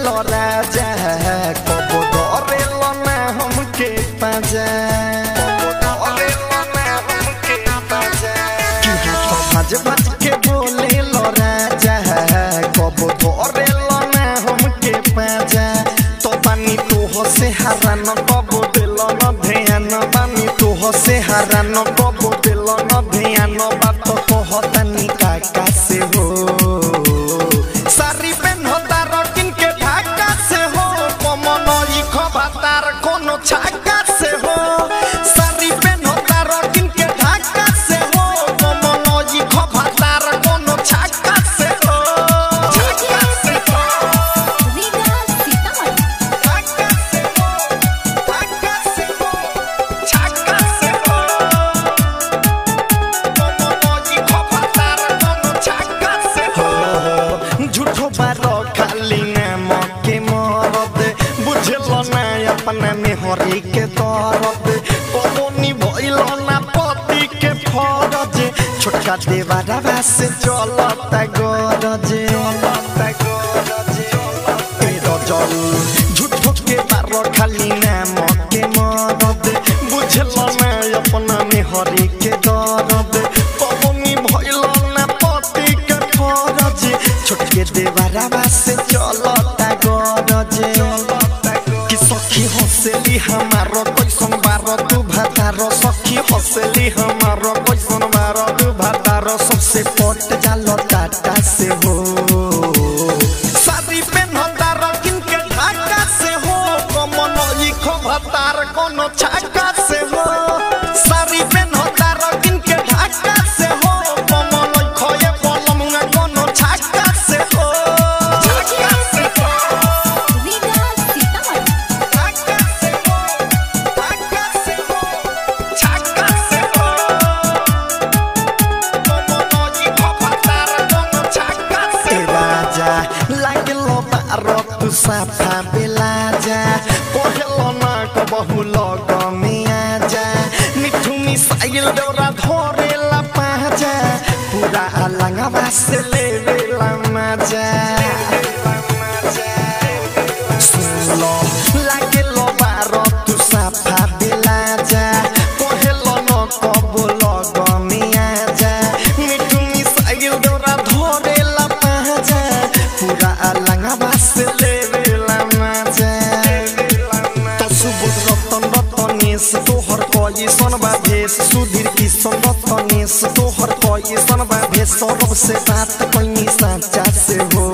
लो राजा कबो धरेलो ना हमके पाजा भज भज के बोले लो राजा कबो धरेलो ना हमके पाजा तो बानी तो से हरान कबो दिलो न ध्यान बानी तो से हरान कबो दिलो न ध्यान बात कहतनी काका से हो सारी पेन होता रकिन के ढाका से हो कमन ई खबातार कोनो छाका से हो सारी पेन होता रकिन के ढाका से हो कमन ई खबातार कोनो छाका से हो छाका से हो रीगा सीतामढ़ी छाका से हो छाका से हो छाका से हो कमन ई खबातार कोनो छाका से हो झूठो बारो खाली नाम के मरद बुझलो ना अपना में हरी के दर्द कबोनी भइलो ना पति के फरज छोटका देवारा से चलता गरज तेरो जल झूठो के बारो खाली नाम के मरद बुझलो ना अपना में हरी के दर्द कबोनी भइलो ना पति के फरज छोटके देवारा से चलता गरज कि सखी हंसली हमारो कैसन बारो तू भातारो सखी हंसली हमारो कैसन बारो तू भातारो सबसे पट जालो टाटा से हो शादी पे नतारो किनके ढाका से हो कमन ई खबातार कोनो छाका से हो सारी पे नतारो किनके ढाका से हो कमन ई खोए पलमुआ कोनो छाका से हो छाका से हो रीगा सीतामढ़ी छाका से हो छाका से हो छाका से हो कमन ई खबातार कोनो छाका से राजा लागलो बारो तू साफा बेलाजा कहलो ना कबहू लगमे आजा मिठू मिसाइल डोरा धरेला पाजा पूरा अलंगवा से लेवेला मजा सुनलो लागलो बारो तू साफा बेलाजा कहलो ना कबहू लगमे आजा मिठू मिसाइल डोरा धरेला पाजा पूरा अलंगवा से लेवेला मजा तो सुबोध रतन रतनेश तोहर कइसन बा भेष सुधीर किशन रतनेश तोहर कइसन बा भेष सब से बात कइनी साचा से हो